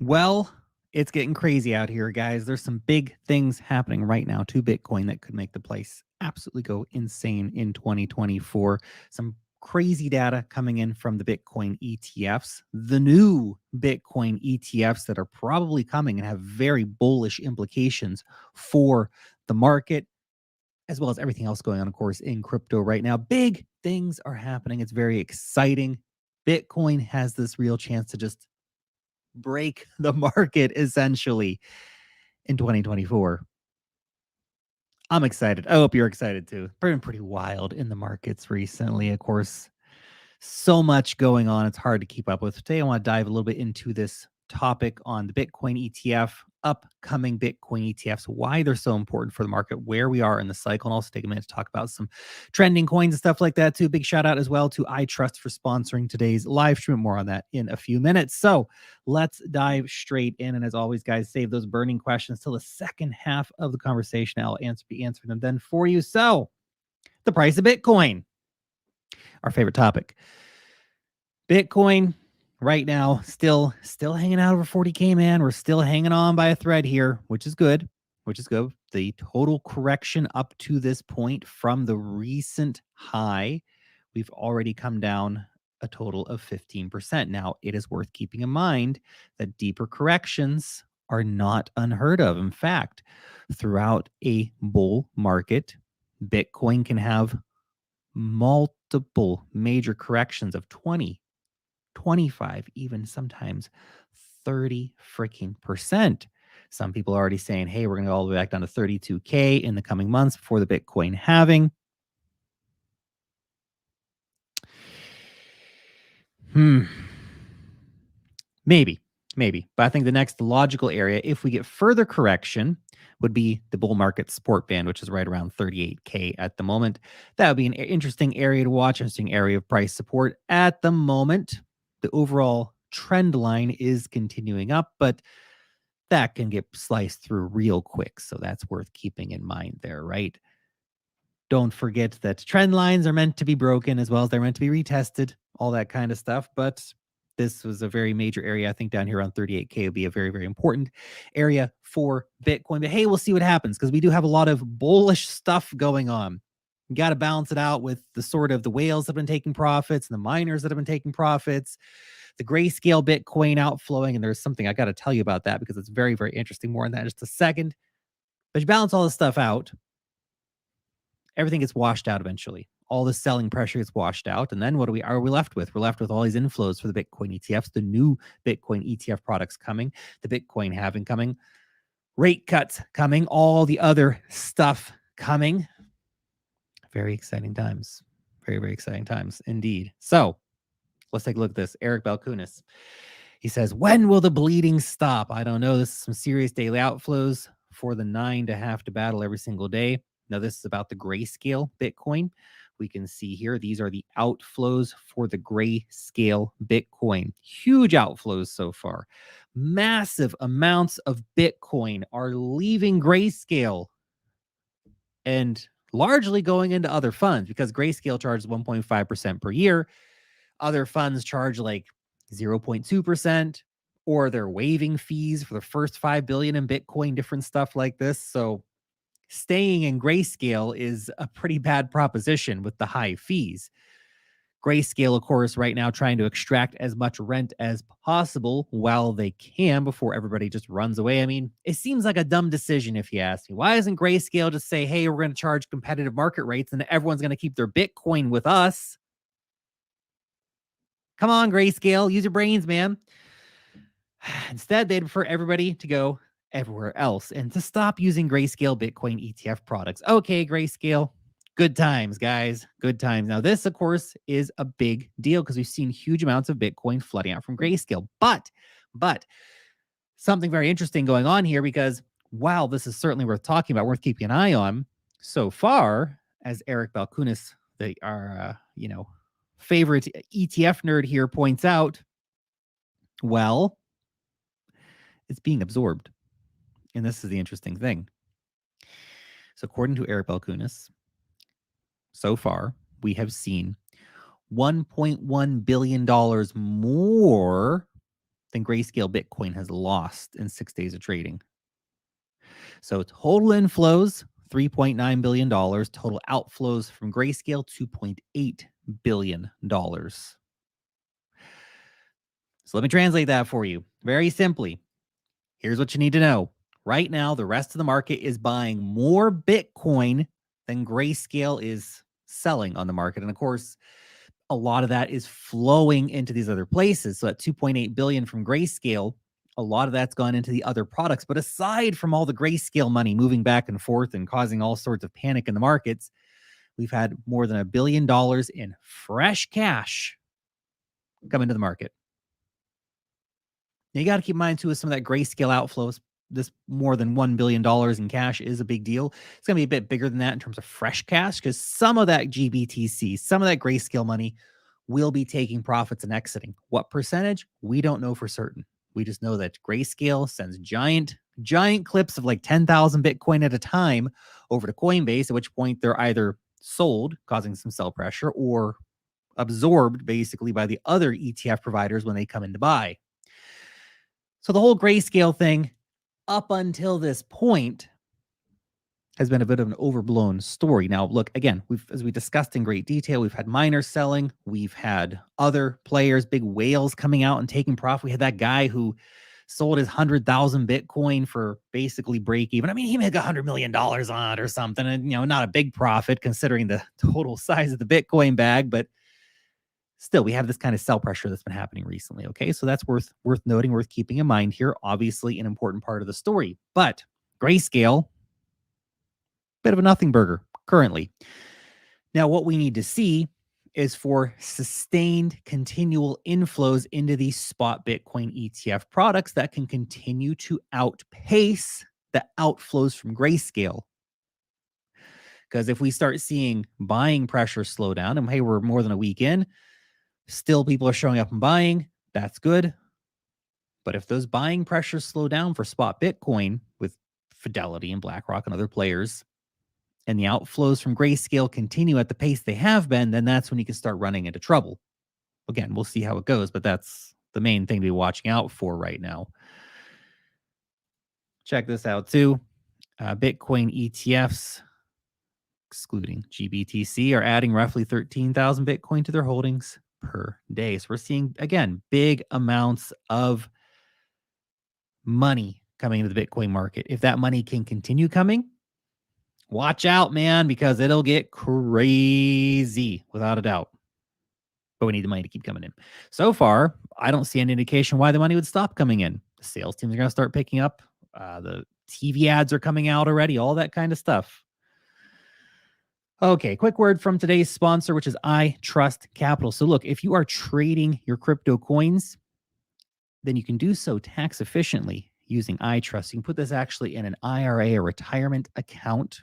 Well, it's getting crazy out here, guys. There's some big things happening right now to Bitcoin that could make the place absolutely go insane in 2024. Some crazy data coming in from the Bitcoin ETFs, the new Bitcoin ETFs that are probably coming and have very bullish implications for the market, as well as everything else going on, of course, in crypto right now. Big things are happening. It's very exciting. Bitcoin has this real chance to just break the market essentially in 2024. I'm excited. I hope you're excited too. Been pretty wild in the markets recently, of course. So much going on. It's hard to keep up with. Today, I want to dive a little bit into this topic on the Bitcoin ETF, upcoming Bitcoin ETFs, why they're so important for the market, where we are in the cycle, and also take a minute to talk about some trending coins and stuff like that too. Big shout out as well to iTrust for sponsoring today's live stream. More on that in a few minutes. So let's dive straight in. And as always, guys, save those burning questions till the second half of the conversation. I'll be answering them then for you. So the price of Bitcoin, our favorite topic. Bitcoin right now still hanging out over 40K, man. We're still hanging on by a thread here, which is good. The total correction up to this point from the recent high, we've already come down a total of 15%. Now, it is worth keeping in mind that deeper corrections are not unheard of. In fact, throughout a bull market, Bitcoin can have multiple major corrections of 20, 25, even sometimes 30 freaking percent. Some people are already saying, hey, we're going to go all the way back down to 32K in the coming months before the Bitcoin halving. Maybe. But I think the next logical area, if we get further correction, would be the bull market support band, which is right around 38K at the moment. That would be an interesting area to watch, interesting area of price support at the moment. The overall trend line is continuing up, but that can get sliced through real quick. So that's worth keeping in mind there, right? Don't forget that trend lines are meant to be broken as well as they're meant to be retested, all that kind of stuff. But this was a very major area. I think down here around 38K would be a very, very important area for Bitcoin. But hey, we'll see what happens because we do have a lot of bullish stuff going on. You got to balance it out with the sort of the whales that have been taking profits and the miners that have been taking profits, the grayscale Bitcoin outflowing. And there's something I got to tell you about that because it's very, very interesting. More on that in just a second. But you balance all this stuff out, everything gets washed out eventually. All the selling pressure gets washed out. And then what are we left with? We're left with all these inflows for the Bitcoin ETFs, the new Bitcoin ETF products coming, the Bitcoin halving coming, rate cuts coming, all the other stuff coming. Very exciting times. Very, very exciting times indeed. So let's take a look at this. Eric Balkunis. He says, when will the bleeding stop? I don't know. This is some serious daily outflows for the 9 to have to battle every single day. Now, this is about the grayscale Bitcoin. We can see here, these are the outflows for the grayscale Bitcoin. Huge outflows so far. Massive amounts of Bitcoin are leaving grayscale and largely going into other funds because grayscale charges 1.5% per year. Other funds charge like 0.2%, or they're waiving fees for the first 5 billion in Bitcoin, different stuff like this. So staying in grayscale is a pretty bad proposition with the high fees. Grayscale, of course, right now trying to extract as much rent as possible while they can before everybody just runs away. I mean, it seems like a dumb decision if you ask me. Why doesn't Grayscale just say, hey, we're going to charge competitive market rates and everyone's going to keep their Bitcoin with us? Come on, Grayscale, use your brains, man. Instead, they'd prefer everybody to go everywhere else and to stop using Grayscale Bitcoin ETF products. Okay, Grayscale, good times, guys. Good times. Now, this, of course, is a big deal because we've seen huge amounts of Bitcoin flooding out from Grayscale. But something very interesting going on here because while this is certainly worth talking about, worth keeping an eye on, so far, as Eric Balkunis, our favorite ETF nerd here points out, well, it's being absorbed. And this is the interesting thing. So according to Eric Balkunis, so far, we have seen $1.1 billion more than Grayscale Bitcoin has lost in 6 days of trading. So total inflows, $3.9 billion. Total outflows from Grayscale, $2.8 billion. So let me translate that for you very simply. Here's what you need to know. Right now, the rest of the market is buying more Bitcoin than Grayscale is selling on the market. And of course, a lot of that is flowing into these other places. So at 2.8 billion from Grayscale, a lot of that's gone into the other products. But aside from all the Grayscale money moving back and forth and causing all sorts of panic in the markets, we've had more than $1 billion in fresh cash come into the market. Now, you got to keep in mind, too, with some of that Grayscale outflows, this more than $1 billion in cash is a big deal. It's going to be a bit bigger than that in terms of fresh cash, because some of that GBTC, some of that Grayscale money will be taking profits and exiting. What percentage? We don't know for certain. We just know that Grayscale sends giant clips of like 10,000 Bitcoin at a time over to Coinbase, at which point they're either sold, causing some sell pressure, or absorbed basically by the other ETF providers when they come in to buy. So the whole Grayscale thing, up until this point, has been a bit of an overblown story. Now, look, again, as we discussed in great detail, we've had miners selling. We've had other players, big whales coming out and taking profit. We had that guy who sold his 100,000 Bitcoin for basically break even. I mean, he made $100 million on it or something. And, not a big profit considering the total size of the Bitcoin bag, but still, we have this kind of sell pressure that's been happening recently. Okay, so that's worth noting, worth keeping in mind here. Obviously, an important part of the story. But Grayscale, bit of a nothing burger currently. Now, what we need to see is for sustained, continual inflows into these spot Bitcoin ETF products that can continue to outpace the outflows from Grayscale. Because if we start seeing buying pressure slow down, and hey, we're more than a week in, still people are showing up and buying, that's good. But if those buying pressures slow down for spot Bitcoin with Fidelity and BlackRock and other players, and the outflows from Grayscale continue at the pace they have been, then that's when you can start running into trouble. Again, we'll see how it goes, but that's the main thing to be watching out for right now. Check this out too. Bitcoin ETFs, excluding GBTC, are adding roughly 13,000 Bitcoin to their holdings per day. So we're seeing, again, big amounts of money coming into the Bitcoin market. If that money can continue coming, watch out, man, because it'll get crazy without a doubt. But we need the money to keep coming in. So far, I don't see any indication why the money would stop coming in. The sales teams are going to start picking up. The TV ads are coming out already, all that kind of stuff. Okay, quick word from today's sponsor, which is iTrust Capital. So look, if you are trading your crypto coins, then you can do so tax efficiently using iTrust. You can put this actually in an IRA, a retirement account,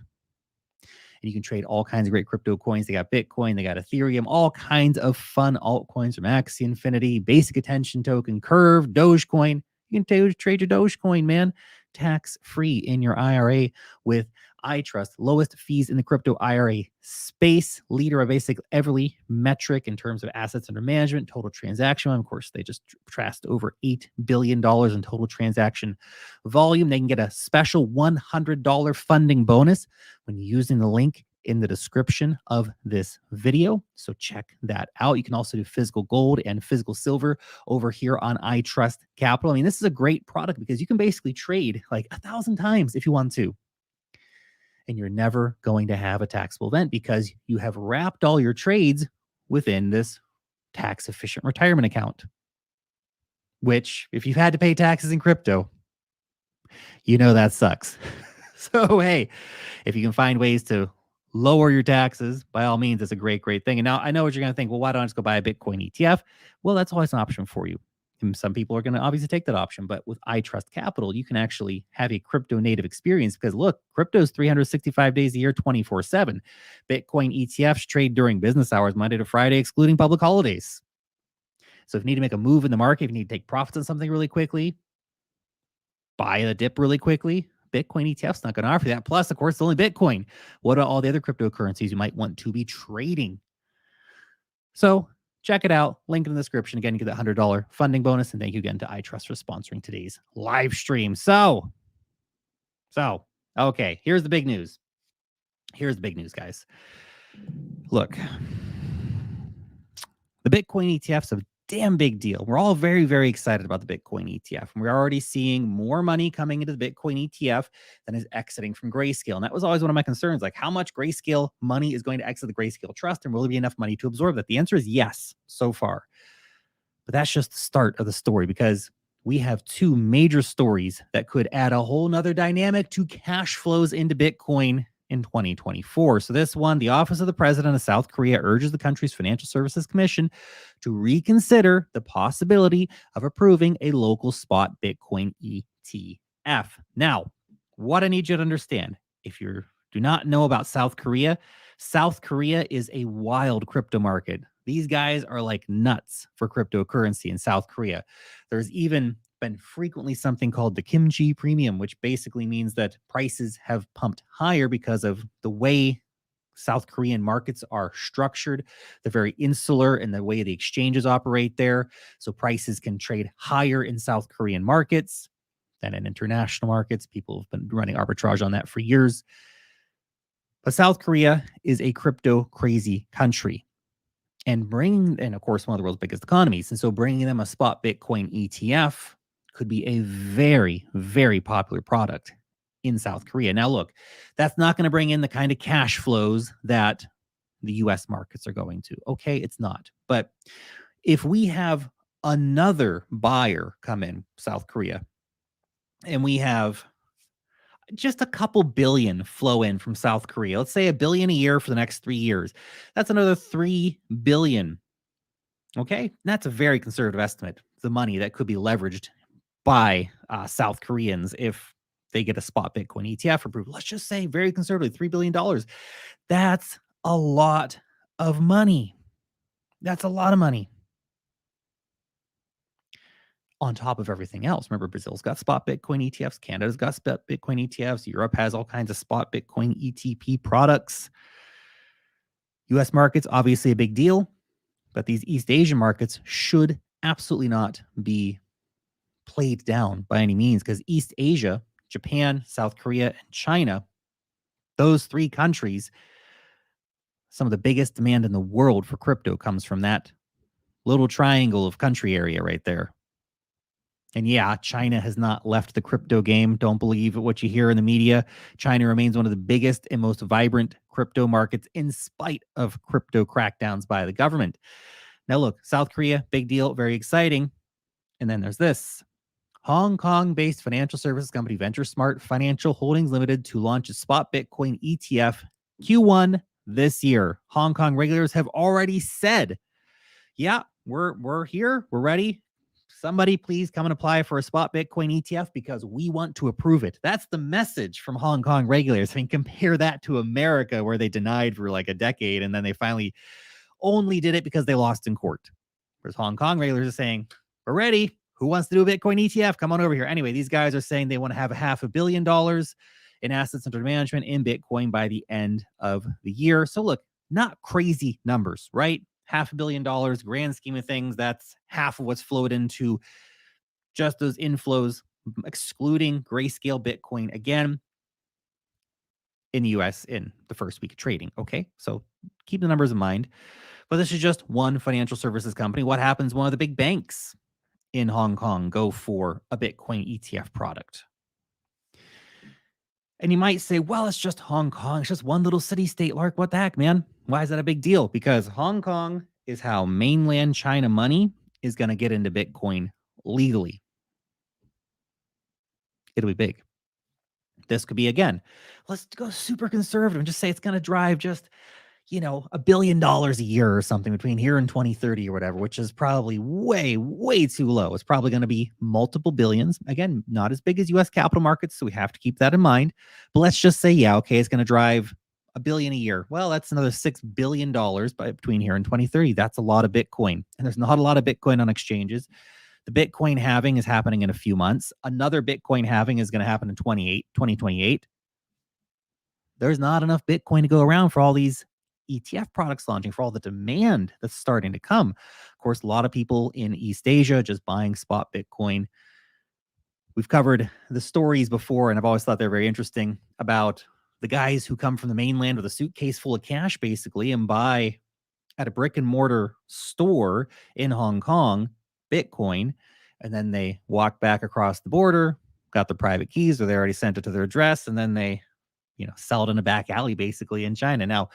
and you can trade all kinds of great crypto coins. They got Bitcoin, they got Ethereum, all kinds of fun altcoins from Axie Infinity, Basic Attention Token, Curve, Dogecoin. You can trade your Dogecoin, man, tax-free in your IRA with iTrust. Lowest fees in the crypto IRA space. Leader of basically every metric in terms of assets under management, total transaction. Of course, they just trashed over $8 billion in total transaction volume. They can get a special $100 funding bonus when using the link in the description of this video. So check that out. You can also do physical gold and physical silver over here on iTrust Capital. I mean, this is a great product because you can basically trade like 1,000 times if you want to. And you're never going to have a taxable event because you have wrapped all your trades within this tax efficient retirement account, which if you've had to pay taxes in crypto, that sucks. So, hey, if you can find ways to lower your taxes, by all means, it's a great, great thing. And now I know what you're going to think. Well, why don't I just go buy a Bitcoin ETF? Well, that's always an option for you. And some people are going to obviously take that option. But with iTrust Capital, you can actually have a crypto native experience because, look, crypto is 365 days a year, 24/7. Bitcoin ETFs trade during business hours, Monday to Friday, excluding public holidays. So if you need to make a move in the market, if you need to take profits on something really quickly, buy a dip really quickly, Bitcoin ETF's not going to offer that. Plus, of course, it's only Bitcoin. What are all the other cryptocurrencies you might want to be trading? So Check it out. Link in the description. Again, you get that $100 funding bonus. And thank you again to iTrust for sponsoring today's live stream. So, okay, here's the big news. Here's the big news, guys. Look, the Bitcoin ETF's a damn big deal. We're all very, very excited about the Bitcoin ETF. And we're already seeing more money coming into the Bitcoin ETF than is exiting from Grayscale. And that was always one of my concerns, like how much Grayscale money is going to exit the Grayscale Trust, and will there be enough money to absorb that? The answer is yes, so far. But that's just the start of the story, because we have two major stories that could add a whole nother dynamic to cash flows into Bitcoin in 2024. So this one, the Office of the President of South Korea urges the country's Financial Services Commission to reconsider the possibility of approving a local spot Bitcoin ETF. Now, what I need you to understand, if you do not know about South Korea is a wild crypto market. These guys are like nuts for cryptocurrency in South Korea. There's even been frequently something called the kimchi premium, which basically means that prices have pumped higher because of the way South Korean markets are structured. They're very insular in the way the exchanges operate there. So prices can trade higher in South Korean markets than in international markets. People have been running arbitrage on that for years. But South Korea is a crypto crazy country. And of course, one of the world's biggest economies. And so bringing them a spot Bitcoin ETF could be a very, very popular product in South Korea. Now, look, that's not going to bring in the kind of cash flows that the US markets are going to. Okay, it's not. But if we have another buyer come in, South Korea, and we have just a couple billion flow in from South Korea, let's say $1 billion a year for the next 3 years, that's another $3 billion. Okay, that's a very conservative estimate. The money that could be leveraged by South Koreans if they get a spot Bitcoin ETF approved. Let's just say very conservatively, $3 billion. That's a lot of money. That's a lot of money. On top of everything else. Remember, Brazil's got spot Bitcoin ETFs. Canada's got spot Bitcoin ETFs. Europe has all kinds of spot Bitcoin ETP products. US markets, obviously a big deal, but these East Asian markets should absolutely not be played down by any means, because East Asia, Japan, South Korea, and China, those three countries, some of the biggest demand in the world for crypto comes from that little triangle of country area right there. And yeah, China has not left the crypto game. Don't believe what you hear in the media. China remains one of the biggest and most vibrant crypto markets in spite of crypto crackdowns by the government. Now look, South Korea, big deal, very exciting. And then there's this. Hong Kong-based financial services company VentureSmart Financial Holdings Limited to launch a spot Bitcoin ETF Q1 this year. Hong Kong regulators have already said, yeah, we're here, we're ready. Somebody please come and apply for a spot Bitcoin ETF because we want to approve it. That's the message from Hong Kong regulators. I mean, compare that to America, where they denied for like a decade and then they finally only did it because they lost in court. Whereas Hong Kong regulators are saying, we're ready. Who wants to do a Bitcoin ETF? Come on over here. Anyway, these guys are saying they want to have $500 million in assets under management in Bitcoin by the end of the year. So look, not crazy numbers, right? $500 million, grand scheme of things, that's half of what's flowed into just those inflows, excluding Grayscale Bitcoin again in the US in the first week of trading. Okay, so keep the numbers in mind. But this is just one financial services company. What happens when one of the big banks in Hong Kong go for a Bitcoin ETF product? And you might say, well, it's just Hong Kong. It's just one little city state, Lark. What the heck, man? Why is that a big deal? Because Hong Kong is how mainland China money is going to get into Bitcoin legally. It'll be big. This could be, again, let's go super conservative and just say it's going to drive just, $1 billion a year or something between here and 2030 or whatever, which is probably way, way too low. It's probably going to be multiple billions. Again, not as big as US capital markets, so we have to keep that in mind. But let's just say, yeah, okay, it's going to drive $1 billion a year. Well, that's another $6 billion between here and 2030. That's a lot of Bitcoin. And there's not a lot of Bitcoin on exchanges. The Bitcoin halving is happening in a few months. Another Bitcoin halving is going to happen in 2028. There's not enough Bitcoin to go around for all these ETF products launching, for all the demand that's starting to come. Of course, a lot of people in East Asia just buying spot Bitcoin. We've covered the stories before, and I've always thought they're very interesting about the guys who come from the mainland with a suitcase full of cash, basically, and buy at a brick and mortar store in Hong Kong Bitcoin. And then they walk back across the border, got the private keys, or they already sent it to their address, and then they, sell it in a back alley, basically, in China. Now,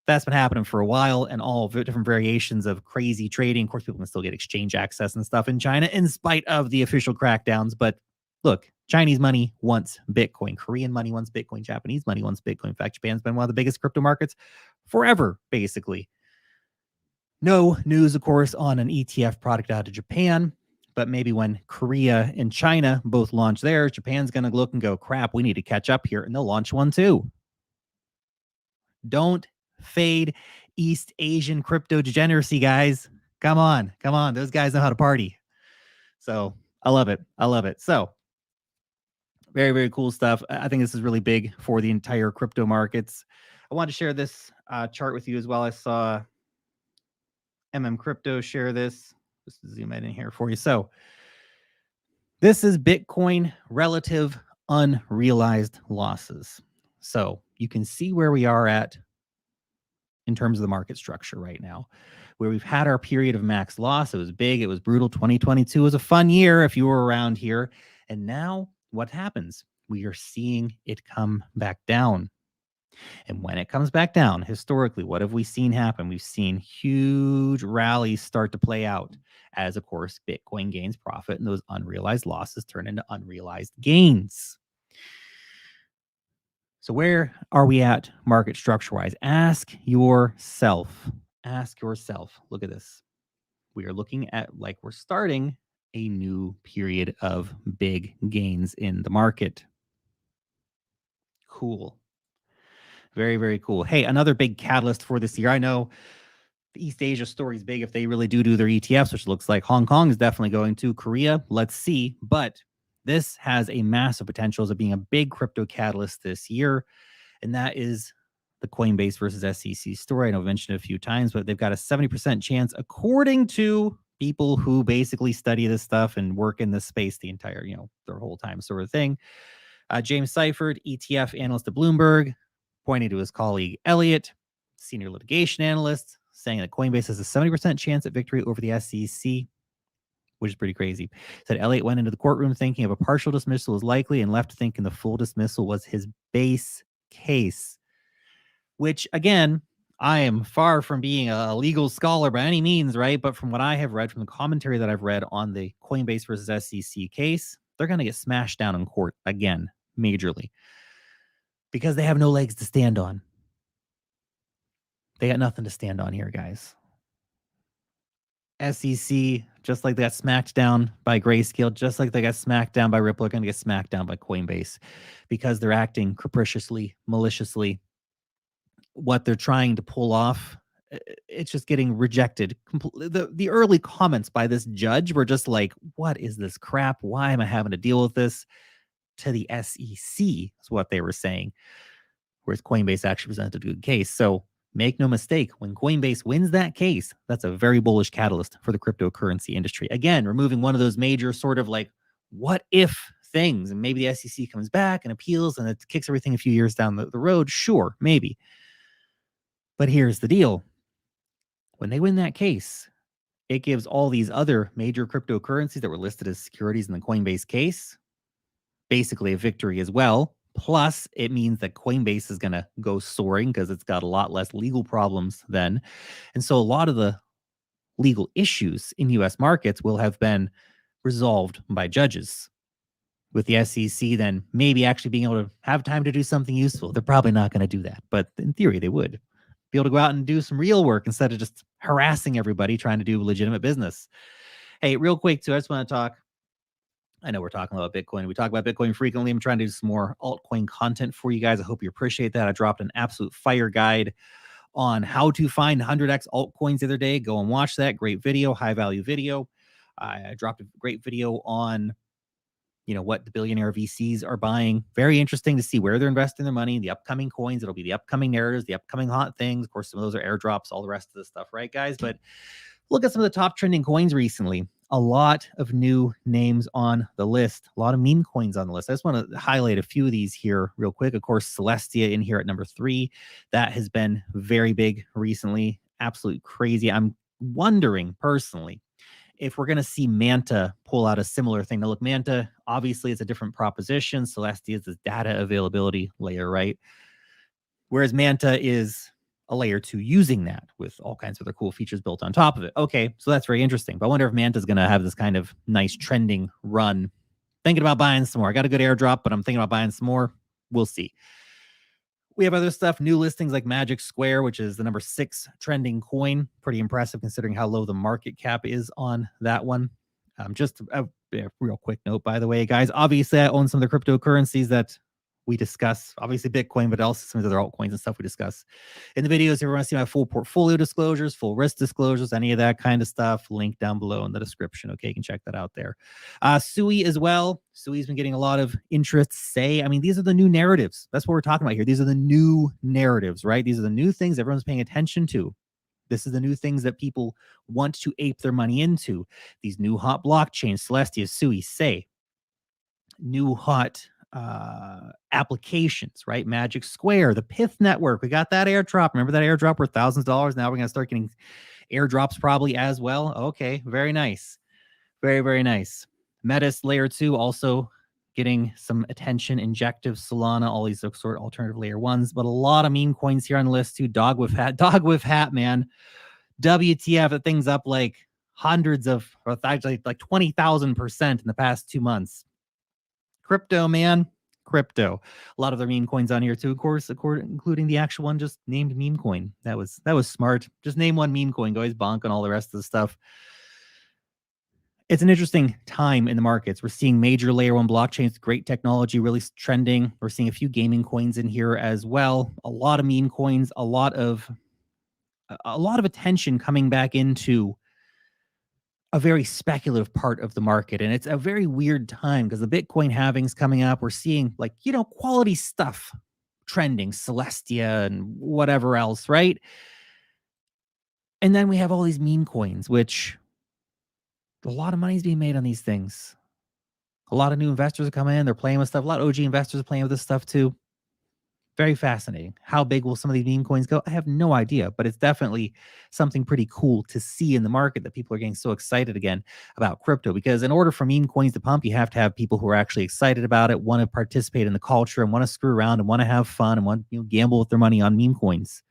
that's been happening for a while, and all different variations of crazy trading. Of course, people can still get exchange access and stuff in China in spite of the official crackdowns. But look, Chinese money wants Bitcoin. Korean money wants Bitcoin. Japanese money wants Bitcoin. In fact, Japan's been one of the biggest crypto markets forever, basically. No news, of course, on an ETF product out of Japan. But maybe when Korea and China both launch theirs, Japan's going to look and go, crap, we need to catch up here. And they'll launch one too. Don't fade East Asian crypto degeneracy, guys. Come on. Those guys know how to party. So I love it. So very, very cool stuff. I think this is really big for the entire crypto markets. I wanted to share this chart with you as well. I saw Crypto share this. Just zoom in here for you. So this is Bitcoin relative unrealized losses. So you can see where we are at in terms of the market structure right now, where we've had our period of max loss. It was big. It was brutal. 2022 was a fun year if you were around here. And now what happens? We are seeing it come back down. And when it comes back down, historically, what have we seen happen? We've seen huge rallies start to play out as, of course, Bitcoin gains profit and those unrealized losses turn into unrealized gains. So where are we at market structure-wise? Ask yourself. Look at this. We are looking at like we're starting a new period of big gains in the market. Cool. Very, very cool. Hey, another big catalyst for this year. I know the East Asia story is big if they really do their ETFs, which looks like Hong Kong is definitely going to. Korea, let's see. But this has a massive potential as being a big crypto catalyst this year. And that is the Coinbase versus SEC story. I know I've mentioned it a few times, but they've got a 70% chance, according to people who basically study this stuff and work in this space the entire, their whole time sort of thing. James Seifert, ETF analyst at Bloomberg, pointing to his colleague Elliott, senior litigation analyst, saying that Coinbase has a 70% chance at victory over the SEC, which is pretty crazy. Said Elliott went into the courtroom thinking of a partial dismissal was likely and left thinking the full dismissal was his base case, which, again, I am far from being a legal scholar by any means, right? But from what I have read, from the commentary that I've read on the Coinbase versus SEC case, they're going to get smashed down in court again, majorly, because they have no legs to stand on. They got nothing to stand on here, guys. SEC, just like they got smacked down by Grayscale, just like they got smacked down by Ripple, are going to get smacked down by Coinbase because they're acting capriciously, maliciously. What they're trying to pull off, it's just getting rejected. The early comments by this judge were just like, what is this crap? Why am I having to deal with this? To the SEC is what they were saying, whereas Coinbase actually presented a good case. So make no mistake, when Coinbase wins that case, that's a very bullish catalyst for the cryptocurrency industry. Again, removing one of those major sort of like what if things, and maybe the SEC comes back and appeals and it kicks everything a few years down the road. Sure, maybe. But here's the deal. When they win that case, it gives all these other major cryptocurrencies that were listed as securities in the Coinbase case basically a victory as well. Plus, it means that Coinbase is going to go soaring because it's got a lot less legal problems then. And so a lot of the legal issues in U.S. markets will have been resolved by judges. With the SEC then maybe actually being able to have time to do something useful. They're probably not going to do that, but in theory they would be able to go out and do some real work instead of just harassing everybody trying to do legitimate business. Hey, real quick too, I just want to talk. I know we're talking about Bitcoin. We talk about Bitcoin frequently. I'm trying to do some more altcoin content for you guys. I hope you appreciate that. I dropped an absolute fire guide on how to find 100x altcoins the other day. Go and watch that. Great video, high value video. I dropped a great video on what the billionaire VCs are buying. Very interesting to see where they're investing their money, the upcoming coins. It'll be the upcoming narratives, the upcoming hot things. Of course, some of those are airdrops, all the rest of the stuff, right, guys? But look at some of the top trending coins recently. A lot of new names on the list, a lot of meme coins on the list. I just want to highlight a few of these here real quick. Of course, Celestia in here at number 3. That has been very big recently. Absolutely crazy. I'm wondering personally if we're going to see Manta pull out a similar thing. Now, look, Manta obviously is a different proposition. Celestia is the data availability layer, right? Whereas Manta is a layer 2 using that with all kinds of other cool features built on top of it. Okay, so that's very interesting. But I wonder if Manta's going to have this kind of nice trending run. Thinking about buying some more. I got a good airdrop, but I'm thinking about buying some more. We'll see. We have other stuff, new listings like Magic Square, which is the number 6 trending coin. Pretty impressive considering how low the market cap is on that one. Just a real quick note, by the way, guys. Obviously, I own some of the cryptocurrencies that we discuss. Obviously, Bitcoin, but also some of the other altcoins and stuff we discuss in the videos. If you want to see my full portfolio disclosures, full risk disclosures, any of that kind of stuff, link down below in the description. Okay, you can check that out there. Sui as well. Sui's been getting a lot of interest. These are the new narratives. That's what we're talking about here. These are the new narratives, right? These are the new things everyone's paying attention to. This is the new things that people want to ape their money into. These new hot blockchains, Celestia, Sui, Say, new hot applications, right? Magic Square, the Pith network. We got that airdrop. Remember that airdrop worth thousands of dollars? Now we're going to start getting airdrops probably as well. Okay, very nice. Very, very nice. Metis layer 2 also getting some attention. Injective, Solana, all these sort of alternative layer 1s, but a lot of meme coins here on the list too. Dog with hat, man. WTF, that thing's up like hundreds of, or actually like 20,000% in the past 2 months. Crypto, man. Crypto. A lot of their meme coins on here too, of course, including the actual one just named meme coin. That was smart. Just name one meme coin, guys. Bonk on all the rest of the stuff. It's an interesting time in the markets. We're seeing major layer 1 blockchains, great technology really trending. We're seeing a few gaming coins in here as well. A lot of meme coins, a lot of attention coming back into a very speculative part of the market. And it's a very weird time because the Bitcoin halving's coming up. We're seeing quality stuff trending, Celestia and whatever else, right? And then we have all these meme coins, which a lot of money is being made on these things. A lot of new investors are coming in. They're playing with stuff. A lot of OG investors are playing with this stuff too. Very fascinating. How big will some of these meme coins go? I have no idea, but it's definitely something pretty cool to see in the market that people are getting so excited again about crypto. Because in order for meme coins to pump, you have to have people who are actually excited about it, want to participate in the culture, and want to screw around and want to have fun and want to gamble with their money on meme coins.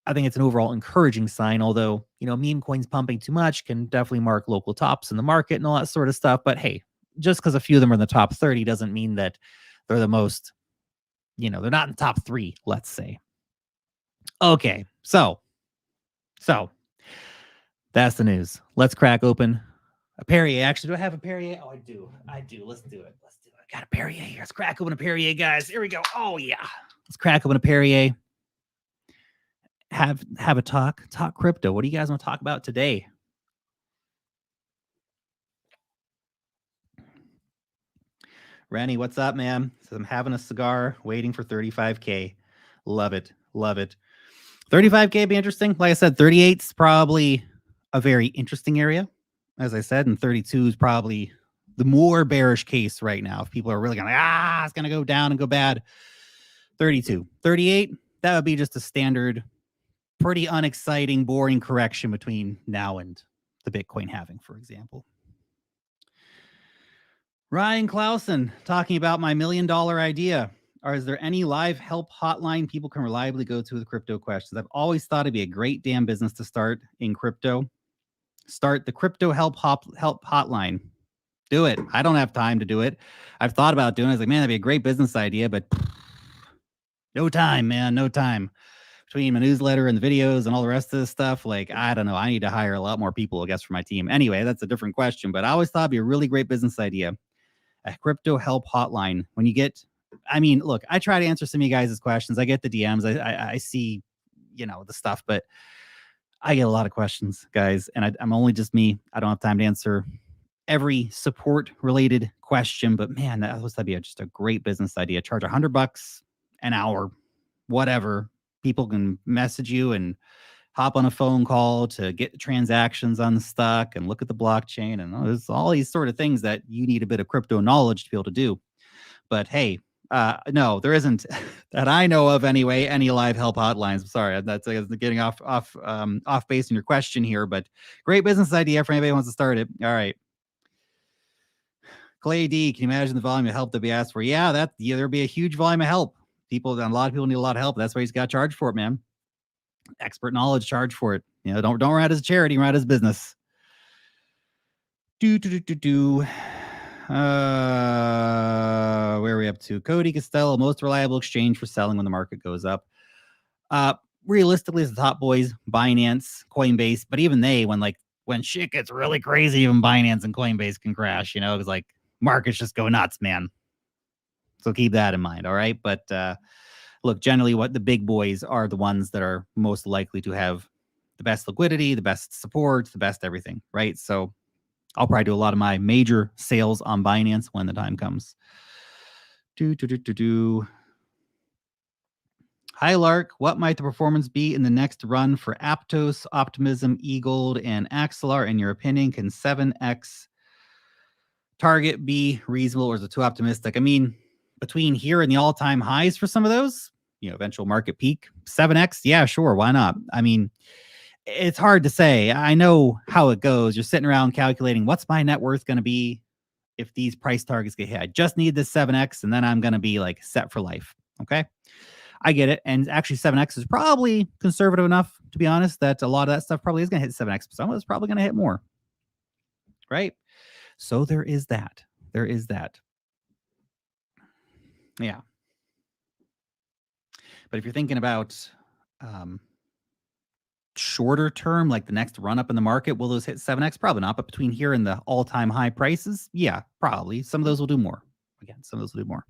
I think it's an overall encouraging sign, although, meme coins pumping too much can definitely mark local tops in the market and all that sort of stuff. But hey, just because a few of them are in the top 30 doesn't mean that they're the most, they're not in the top 3, let's say. Okay, so that's the news. Let's crack open a Perrier. Actually, do I have a Perrier? Oh, I do. Let's do it. I got a Perrier here. Let's crack open a Perrier, guys. Here we go. Oh, yeah. Let's crack open a Perrier. Have a talk crypto. What do you guys want to talk about today? Rennie, what's up, man? So I'm having a cigar, waiting for 35K. Love it. 35K be interesting. Like I said, 38 is probably a very interesting area, as I said, and 32 is probably the more bearish case right now. If people are really going, it's going to go down and go bad. 32, 38, that would be just a standard, pretty unexciting, boring correction between now and the Bitcoin halving, for example. Ryan Clausen talking about my $1 million idea. Is there any live help hotline people can reliably go to with crypto questions? I've always thought it'd be a great damn business to start in crypto. Start the crypto help hotline. Do it. I don't have time to do it. I've thought about doing it. I was like, man, that'd be a great business idea, but no time, man. No time. Between my newsletter and the videos and all the rest of this stuff, I don't know. I need to hire a lot more people, I guess, for my team. Anyway, that's a different question, but I always thought it'd be a really great business idea. A crypto help hotline. When you get, look, I try to answer some of you guys' questions. I get the DMs. I see, the stuff, but I get a lot of questions, guys, and I'm only just me. I don't have time to answer every support related question, but man, that'd be just a great business idea. Charge $100 an hour, whatever. People can message you and hop on a phone call to get transactions on the stock and look at the blockchain. And there's all these sort of things that you need a bit of crypto knowledge to be able to do. But hey, no, there isn't that I know of anyway, any live help hotlines. Sorry, that's getting off base in your question here, but great business idea for anybody who wants to start it. All right. Clay D, can you imagine the volume of help that we asked for? Yeah, there'd be a huge volume of help. A lot of people need a lot of help. That's why he's got charged for it, man. Expert knowledge, charge for it. Don't run it as a charity, run it as business. Where are we up to? Cody Costello, most reliable exchange for selling when the market goes up. Realistically, it's the top boys, Binance, Coinbase, but even they, when shit gets really crazy, even Binance and Coinbase can crash, because markets just go nuts, man. So keep that in mind, all right? But look, generally what the big boys are the ones that are most likely to have the best liquidity, the best support, the best everything, right? So I'll probably do a lot of my major sales on Binance when the time comes. Hi, Lark. What might the performance be in the next run for Aptos, Optimism, eGold, and Axelar? In your opinion, can 7x target be reasonable, or is it too optimistic? I mean, between here and the all-time highs for some of those, eventual market peak, 7x, yeah, sure, why not? I mean, it's hard to say. I know how it goes. You're sitting around calculating what's my net worth going to be if these price targets get hit. I just need this 7x, and then I'm going to be set for life. Okay. I get it. And actually 7x is probably conservative enough, to be honest, that a lot of that stuff probably is going to hit 7x. But some of it's probably going to hit more. Right. So there is that. Yeah. But if you're thinking about shorter term, like the next run up in the market, will those hit 7x? Probably not. But between here and the all-time high prices, yeah, probably. Some of those will do more. Again, some of those will do more.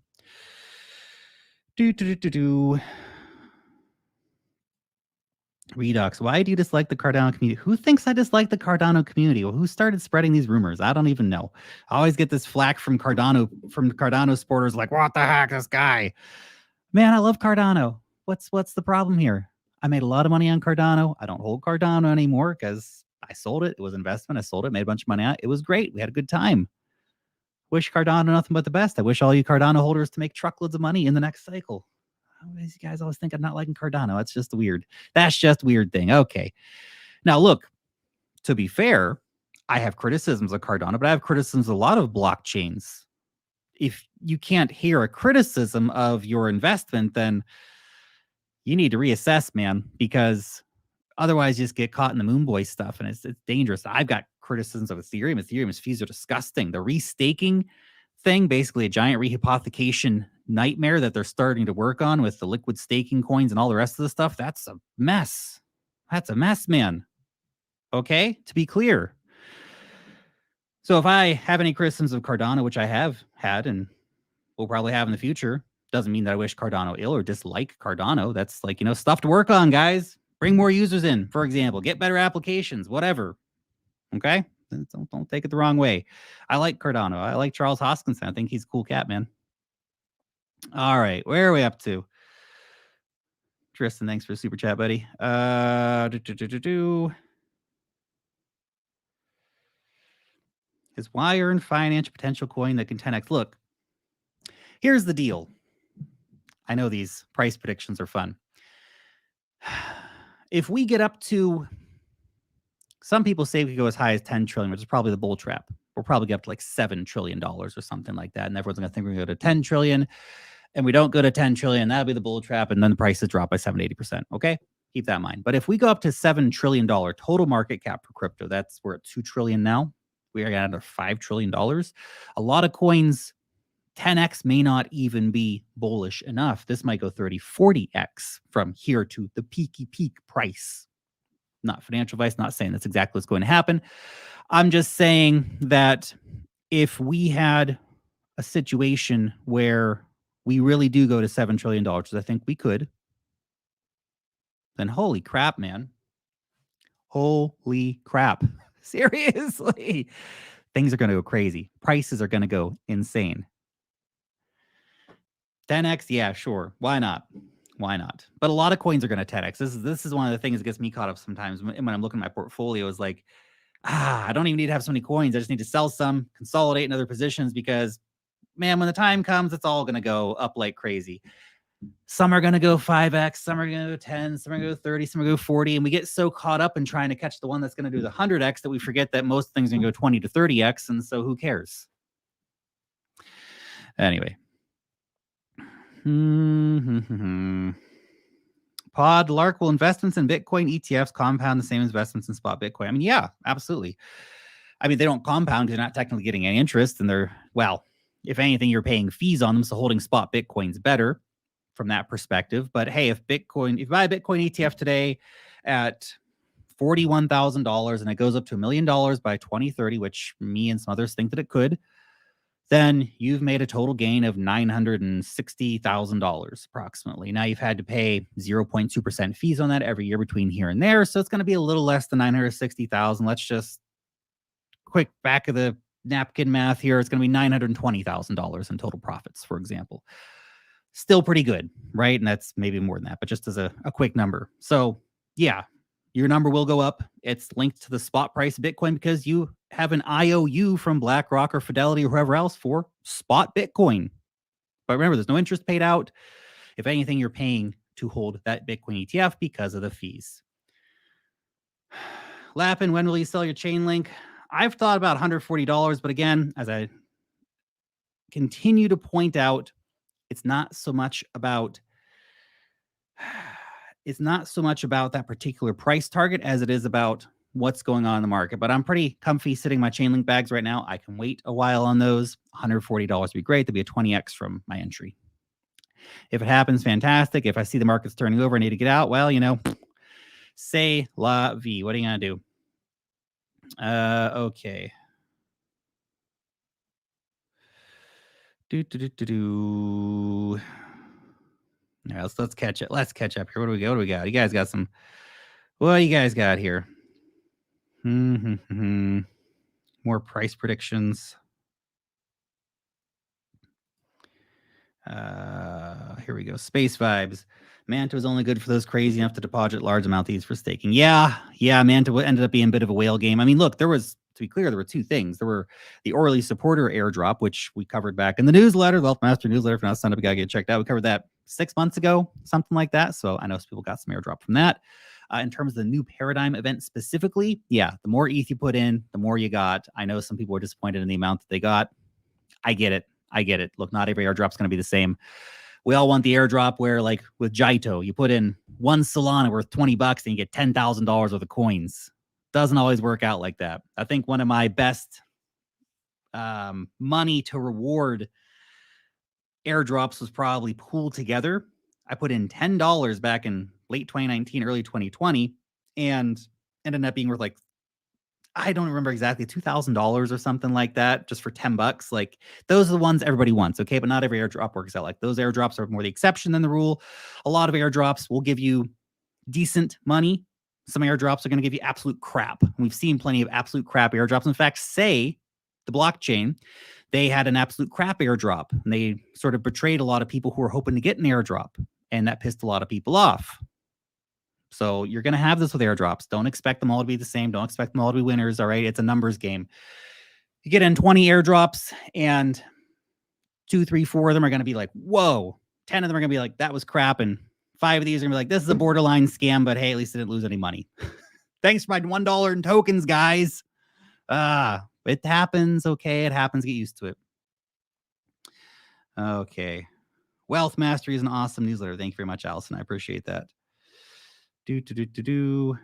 Redux, why do you dislike the Cardano community? Who thinks I dislike the Cardano community? Well, who started spreading these rumors? I don't even know. I always get this flack from Cardano supporters, like, what the heck, this guy? Man, I love Cardano. What's the problem here? I made a lot of money on Cardano. I don't hold Cardano anymore because I sold it. It was an investment. I sold it, made a bunch of money on it. It was great. We had a good time. Wish Cardano nothing but the best. I wish all you Cardano holders to make truckloads of money in the next cycle. You guys always think I'm not liking Cardano. That's just weird. That's just a weird thing. Okay. Now, look, to be fair, I have criticisms of Cardano, but I have criticisms of a lot of blockchains. If you can't hear a criticism of your investment, then you need to reassess, man, because otherwise you just get caught in the moon boy stuff, and it's dangerous. I've got criticisms of Ethereum. Ethereum's fees are disgusting. The restaking thing, basically a giant rehypothecation nightmare that they're starting to work on with the liquid staking coins and all the rest of the stuff. That's a mess. That's a mess, man. Okay, to be clear. So if I have any criticisms of Cardano, which I have had and will probably have in the future, doesn't mean that I wish Cardano ill or dislike Cardano. That's stuff to work on, guys. Bring more users in, for example. Get better applications, whatever. Okay? Don't take it the wrong way. I like Cardano. I like Charles Hoskinson. I think he's a cool cat, man. All right. Where are we up to? Tristan, thanks for the super chat, buddy. Is why earn finance potential coin that can 10x? Look, here's the deal. I know these price predictions are fun. If we get up to, some people say we go as high as 10 trillion, which is probably the bull trap. We'll probably get up to like $7 trillion or something like that. And everyone's going to think we're going to go to 10 trillion. And we don't go to 10 trillion, that'll be the bull trap. And then the prices drop by 70-80%. Okay. Keep that in mind. But if we go up to $7 trillion total market cap for crypto, we're at 2 trillion now. We are at under $5 trillion. A lot of coins, 10x may not even be bullish enough. This might go 30, 40x from here to the peak price. Not financial advice, not saying that's exactly what's going to happen. I'm just saying that if we had a situation where we really do go to $7 trillion, which I think we could, then holy crap, man. Holy crap. Seriously. things are going to go crazy. Prices are going to go insane. 10x, yeah, sure. Why not? Why not? But a lot of coins are going to 10x. This is one of the things that gets me caught up sometimes when I'm looking at my portfolio is like, I don't even need to have so many coins. I just need to sell some, consolidate in other positions because, man, when the time comes, it's all going to go up like crazy. Some are going to go 5x, some are going to go 10, some are going to go 30, some are going to go 40. And we get so caught up in trying to catch the one that's going to do the 100x that we forget that most things are going to go 20 to 30x. And so who cares? Anyway. Pod, Lark, will investments in Bitcoin ETFs compound the same investments in spot Bitcoin? I mean, yeah, absolutely. I mean, they don't compound because they're not technically getting any interest. And they're, well, if anything, you're paying fees on them. So holding spot Bitcoin's better from that perspective. But hey, if you buy a Bitcoin ETF today at $41,000 and it goes up to $1 million by 2030, which me and some others think that it could, then you've made a total gain of $960,000 approximately. Now you've had to pay 0.2% fees on that every year between here and there. So it's going to be a little less than 960,000. Let's just quick back of the napkin math here. It's going to be $920,000 in total profits, for example. Still pretty good, right? And that's maybe more than that, but just as a quick number. So yeah, your number will go up. It's linked to the spot price of Bitcoin because you have an IOU from BlackRock or Fidelity or whoever else for spot Bitcoin. But remember, there's no interest paid out. If anything, you're paying to hold that Bitcoin ETF because of the fees. Lappin, when will you sell your chain link? I've thought about $140, but again, as I continue to point out, it's not so much about that particular price target as it is about what's going on in the market. But I'm pretty comfy sitting my chain link bags right now. I can wait a while on those. $140 would be great. That'd be a 20x from my entry. If it happens, fantastic. If I see the market's turning over, I need to get out. Well, say la vie. What are you going to do? Okay. All right, let's catch it. Let's catch up here. What do we got? You guys got some. What do you guys got here? More price predictions. Here we go. Space vibes. Manta was only good for those crazy enough to deposit large amount of these for staking. Yeah. Manta ended up being a bit of a whale game. I mean, look, to be clear, there were two things. There were the Orly supporter airdrop, which we covered back in the newsletter, the Wealth Master newsletter. If you're not signed up, you gotta get checked out. We covered that 6 months ago, something like that. So I know some people got some airdrop from that. In terms of the new paradigm event specifically, yeah, the more ETH you put in, the more you got. I know some people were disappointed in the amount that they got. I get it. Look, not every airdrop's going to be the same. We all want the airdrop where, like with Jaito, you put in one Solana worth $20 and you get $10,000 worth of coins. Doesn't always work out like that. I think one of my best money to reward airdrops was probably Pool Together. I put in $10 back in late 2019, early 2020, and ended up being worth like, I don't remember exactly, $2,000 or something like that, just for $10. Like, those are the ones everybody wants, okay? But not every airdrop works out like those. Airdrops are more the exception than the rule. A lot of airdrops will give you decent money. Some airdrops are going to give you absolute crap. We've seen plenty of absolute crap airdrops. In fact, say the blockchain, they had an absolute crap airdrop, and they sort of betrayed a lot of people who were hoping to get an airdrop, and that pissed a lot of people off. So you're going to have this with airdrops. Don't expect them all to be the same. Don't expect them all to be winners. All right. It's a numbers game. You get in 20 airdrops and 2, 3, 4 of them are going to be like, whoa. 10 of them are going to be like, that was crap. And 5 of these are going to be like, this is a borderline scam, but hey, at least I didn't lose any money. Thanks for my $1 in tokens, guys. It happens. Okay. It happens. Get used to it. Okay. Wealth Mastery is an awesome newsletter. Thank you very much, Allison. I appreciate that. Meisha,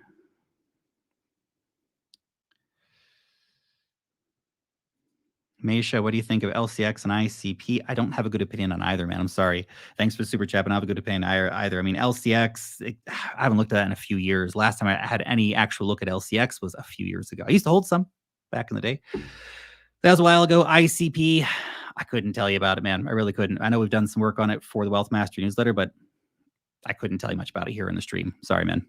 what do you think of LCX and ICP? I don't have a good opinion on either, man. I'm sorry. Thanks for the super chat, but I don't have a good opinion either. I mean, LCX, I haven't looked at that in a few years. Last time I had any actual look at LCX was a few years ago. I used to hold some back in the day. That was a while ago. ICP, I couldn't tell you about it, man. I really couldn't. I know we've done some work on it for the Wealth Mastery newsletter, but I couldn't tell you much about it here in the stream. Sorry, man.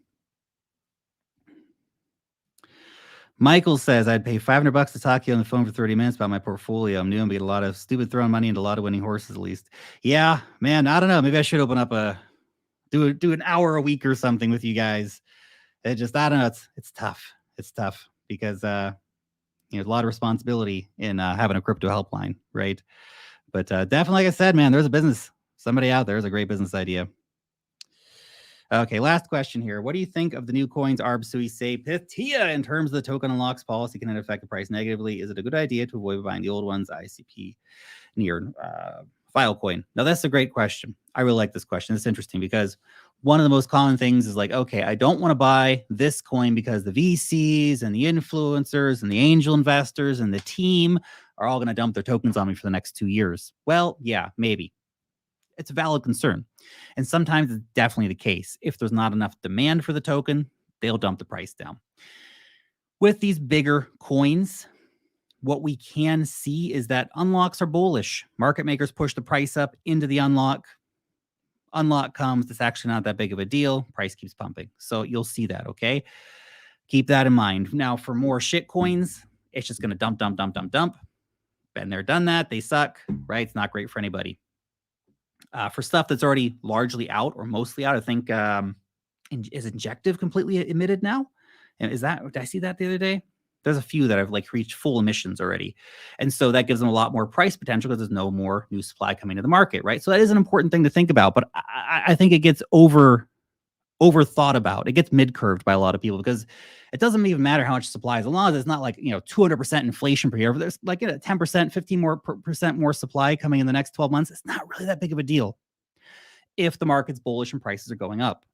Michael says, I'd pay $500 to talk to you on the phone for 30 minutes about my portfolio. I'm new and get a lot of stupid throwing money into a lot of winning horses, at least. Yeah, man, I don't know. Maybe I should open up do an hour a week or something with you guys. It just, I don't know. It's tough. It's tough because, a lot of responsibility in having a crypto helpline, right? But definitely, like I said, man, there's a business. Somebody out there is a great business idea. Okay, last question here. What do you think of the new coins ARB, SUI, SAY, PITIA in terms of the token unlocks policy? Can it affect the price negatively? Is it a good idea to avoid buying the old ones, ICP, near Filecoin? Now, that's a great question. I really like this question. It's interesting because one of the most common things is like, okay, I don't want to buy this coin because the VCs and the influencers and the angel investors and the team are all going to dump their tokens on me for the next 2 years. Well, yeah, maybe. It's a valid concern. And sometimes it's definitely the case. If there's not enough demand for the token, they'll dump the price down. With these bigger coins, what we can see is that unlocks are bullish. Market makers push the price up into the unlock. Unlock comes, it's actually not that big of a deal. Price keeps pumping. So you'll see that, okay? Keep that in mind. Now, for more shit coins, it's just going to dump. Been there, done that. They suck, right? It's not great for anybody. For stuff that's already largely out or mostly out, I think is Injective completely emitted now? And did I see that the other day? There's a few that have like reached full emissions already. And so that gives them a lot more price potential because there's no more new supply coming to the market, right? So that is an important thing to think about. But I think it gets overthought about. It gets mid-curved by a lot of people because it doesn't even matter how much supply is, as long as it's not like 200% inflation per year. But there's like 10%, 15% more supply coming in the next 12 months. It's not really that big of a deal if the market's bullish and prices are going up.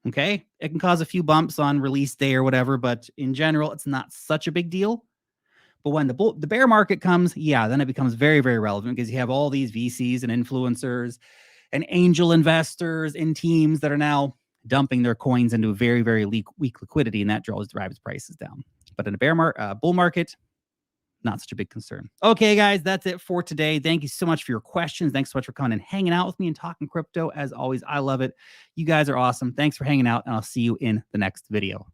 Okay, it can cause a few bumps on release day or whatever, but in general, it's not such a big deal. But when the bear market comes, yeah, then it becomes very, very relevant because you have all these VCs and influencers and angel investors in teams that are now dumping their coins into a very, very weak liquidity, and that drives prices down. But in a bull market, not such a big concern. Okay, guys, that's it for today. Thank you so much for your questions. Thanks so much for coming and hanging out with me and talking crypto. As always, I love it. You guys are awesome. Thanks for hanging out, and I'll see you in the next video.